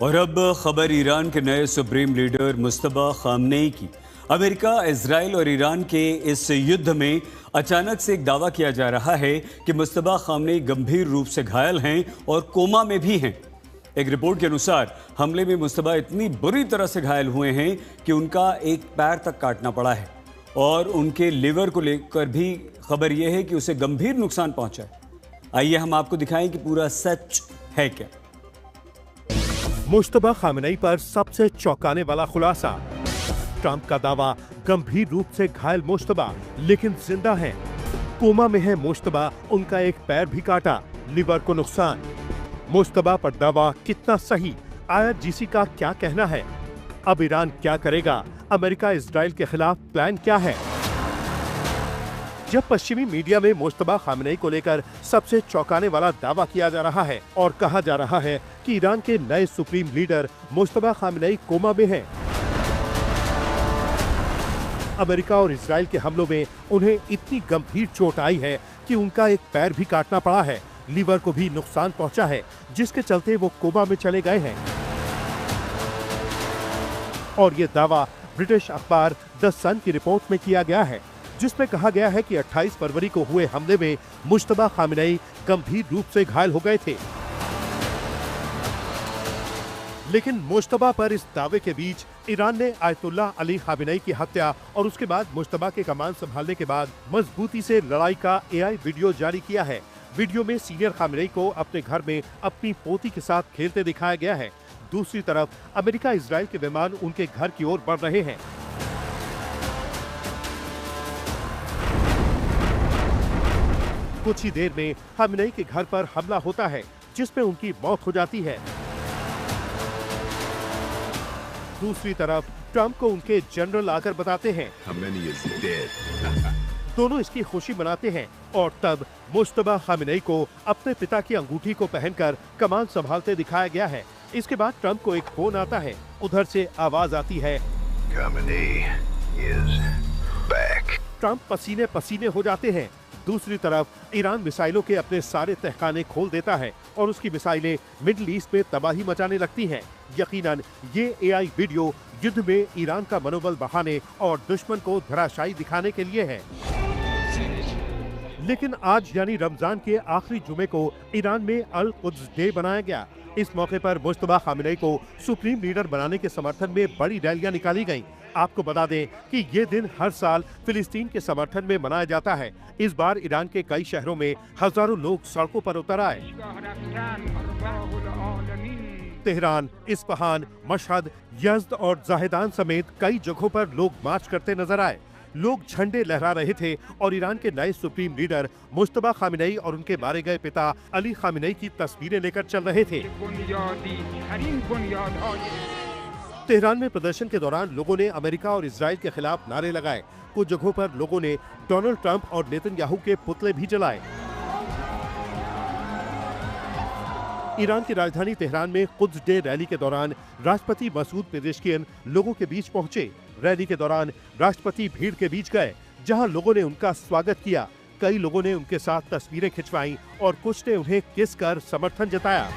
और अब खबर ईरान के नए सुप्रीम लीडर मुस्तफा खामनेई की। अमेरिका, इजराइल और ईरान के इस युद्ध में अचानक से एक दावा किया जा रहा है कि मुस्तफा खामनेई गंभीर रूप से घायल हैं और कोमा में भी हैं। एक रिपोर्ट के अनुसार हमले में मुस्तफा इतनी बुरी तरह से घायल हुए हैं कि उनका एक पैर तक काटना पड़ा है और उनके लिवर को लेकर भी खबर यह है कि उसे गंभीर नुकसान पहुंचा है। आइए हम आपको दिखाएं कि पूरा सच है क्या। मुस्तफा खामनेई पर सबसे चौंकाने वाला खुलासा। ट्रंप का दावा, गंभीर रूप से घायल मुस्तफा लेकिन जिंदा हैं। कोमा में है मुस्तफा, उनका एक पैर भी काटा, लिवर को नुकसान। मुस्तफा पर दावा कितना सही, IRGC का क्या कहना है? अब ईरान क्या करेगा? अमेरिका इजराइल के खिलाफ प्लान क्या है? जब पश्चिमी मीडिया में मुस्तफा खामनेई को लेकर सबसे चौंकाने वाला दावा किया जा रहा है और कहा जा रहा है कि ईरान के नए supreme leader Mustafa Khamenei coma में हैं। अमेरिका और इजराइल के हमलों में उन्हें इतनी गंभीर चोट आई है कि उनका एक पैर भी काटना पड़ा है, लीवर को भी नुकसान पहुंचा है, जिसके चलते वो कोमा में चले गए हैं। और ये दावा ब्रिटिश अखबार द सन की रिपोर्ट में किया गया है, जिसमें कहा गया है कि 28 फरवरी को हुए हमले में मुस्तफा खामनेई गंभीर रूप से घायल हो गए थे। लेकिन मुस्तफा पर इस दावे के बीच ईरान ने आयतुल्लाह अली खामेनेई की हत्या और उसके बाद मुस्तफा के कमान संभालने के बाद मजबूती से लड़ाई का AI वीडियो जारी किया है। वीडियो में सीनियर खामेनेई को अपने घर में अपनी पोती के साथ खेलते दिखाया गया है। दूसरी तरफ अमेरिका इजराइल के विमान उनके घर की ओर बढ़ रहे हैं। कुछ ही देर में खामेनेई के घर पर हमला होता है, जिसमें उनकी मौत हो जाती है। दूसरी तरफ ट्रंप को उनके जनरल आकर बताते हैं दोनों इसकी खुशी मनाते हैं और तब मुस्तफा खामेनेई को अपने पिता की अंगूठी को पहनकर कमान संभालते दिखाया गया है। इसके बाद ट्रंप को एक फोन आता है, उधर से आवाज आती है, ट्रंप पसीने पसीने हो जाते हैं। दूसरी तरफ ईरान मिसाइलों के अपने सारे तहखाने खोल देता है और उसकी मिसाइलें मिडिल ईस्ट में तबाही मचाने लगती हैं। यकीनन ये AI वीडियो युद्ध में ईरान का मनोबल बढ़ाने और दुश्मन को धराशायी दिखाने के लिए है। लेकिन आज यानी रमजान के आखिरी जुमे को ईरान में अल कुद्स डे बनाया गया। इस मौके पर मुस्तफा खामेनेई को सुप्रीम लीडर बनाने के समर्थन में बड़ी रैलियां निकाली गईं। आपको बता दें कि ये दिन हर साल फिलिस्तीन के समर्थन में मनाया जाता है। इस बार ईरान के कई शहरों में हजारों लोग सड़कों पर उतर आए। तेहरान, इस्फहान, मशहद, यज़्द और जाहेदान समेत कई जगहों पर लोग मार्च करते नजर आए। लोग झंडे लहरा रहे थे और ईरान के नए सुप्रीम लीडर मुस्तफा खामेनेई और उनके मारे गए पिता अली खामेनेई की तस्वीरें लेकर चल रहे थे। तेहरान में प्रदर्शन के दौरान लोगों ने अमेरिका और इजराइल के खिलाफ नारे लगाए। कुछ जगहों पर लोगों ने डोनाल्ड ट्रंप और नेतन्याहू के पुतले भी जलाए। ईरान की राजधानी तेहरान में कुद्स डे रैली के दौरान राष्ट्रपति मसूद पेजेश्कियन लोगों के बीच पहुंचे। रैली के दौरान राष्ट्रपति भीड़ के बीच गए, जहां लोगों ने उनका स्वागत किया। कई लोगों ने उनके साथ तस्वीरें खिंचवाईं और कुछ ने उन्हें किस कर समर्थन जताया।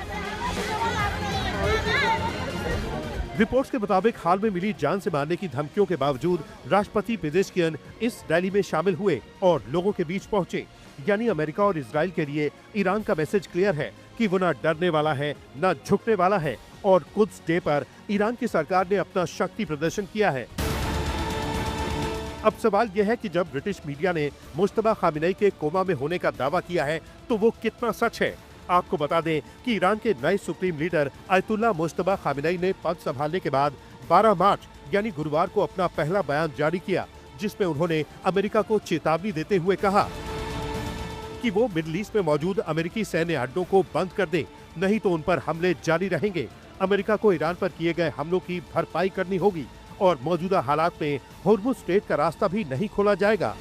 रिपोर्ट्स के मुताबिक हाल में मिली जान से मारने की धमकियों के बावजूद राष्ट्रपति पेजेश्कियन इस रैली में शामिल हुए और लोगों के बीच पहुंचे। यानी अमेरिका और इजराइल के लिए ईरान का मैसेज क्लियर है कि वो न डरने वाला है, न झुकने वाला है और कुद्स डे पर ईरान की सरकार ने अपना शक्ति प्रदर्शन किया है। अब सवाल यह है कि जब ब्रिटिश मीडिया ने मुस्तफा खामेनेई के कोमा में होने का दावा किया है, तो वो कितना सच है? आपको बता दें कि ईरान के नए supreme leader Ayatollah Mustafa Khamenei ने पद संभालने के बाद 12 मार्च यानी गुरुवार को अपना पहला बयान जारी किया, जिसमें उन्होंने अमेरिका को चेतावनी देते हुए कहा कि वो मिडिल ईस्ट में मौजूद अमेरिकी सैन्य अड्डों को बंद कर दे, नहीं तो उन पर हमले जारी रहेंगे। अमेरिका को ईरान पर किए गए हमलों की भरपाई करनी होगी और मौजूदा हालात में होर्मुज स्ट्रेट का रास्ता भी नहीं खोला जाएगा।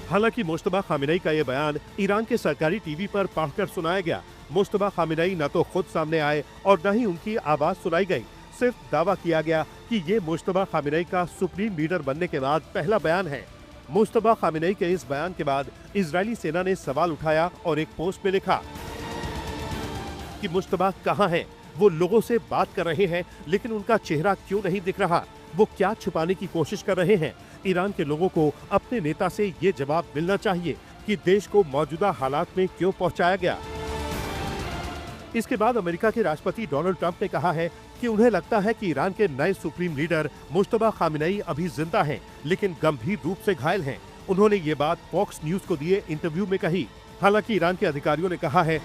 हालांकि मुस्तफा खामेनेई का ये बयान ईरान के सरकारी टीवी पर पढ़कर सुनाया गया। मुस्तफा खामेनेई न तो खुद सामने आए और न ही उनकी आवाज सुनाई गई। सिर्फ दावा किया गया कि ये मुस्तफा खामेनेई का सुप्रीम लीडर बनने के बाद पहला बयान है। मुस्तफा खामेनेई के इस बयान के बाद इजरायली सेना ने सवाल उठाया और एक पोस्ट में लिखा कि मुस्तफा कहां हैं? वो लोगों से बात कर रहे हैं, लेकिन उनका चेहरा क्यों नहीं दिख रहा? वो क्या छुपाने की कोशिश कर रहे हैं? ईरान के लोगों को अपने नेता से ये जवाब मिलना चाहिए कि देश को मौजूदा हालात में क्यों पहुंचाया गया। इसके बाद अमेरिका के राष्ट्रपति डोनाल्ड ट्रंप ने कहा है कि उन्हें लगता है कि ईरान के नए सुप्रीम लीडर मुश्तबा खामेनेई अभी जिंदा हैं, लेकिन गंभीर रूप से घायल हैं। उन्होंने ये बात फॉक्स न्यूज को दिए इंटरव्यू में कही। हालांकि ईरान के अधिकारियों ने कहा है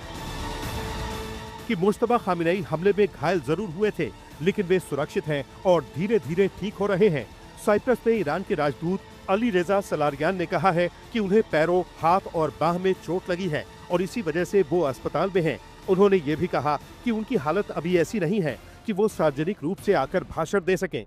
कि मुश्तबा खामेनेई हमले में घायल जरूर हुए थे, लेकिन वे सुरक्षित हैं और धीरे धीरे ठीक हो रहे हैं। साइप्रस में ईरान के राजदूत अली रेजा सलारियान ने कहा है कि उन्हें पैरों, हाथ और बाह में चोट लगी है और इसी वजह से वो अस्पताल में हैं। उन्होंने ये भी कहा कि उनकी हालत अभी ऐसी नहीं है कि वो सार्वजनिक रूप से आकर भाषण दे सकें।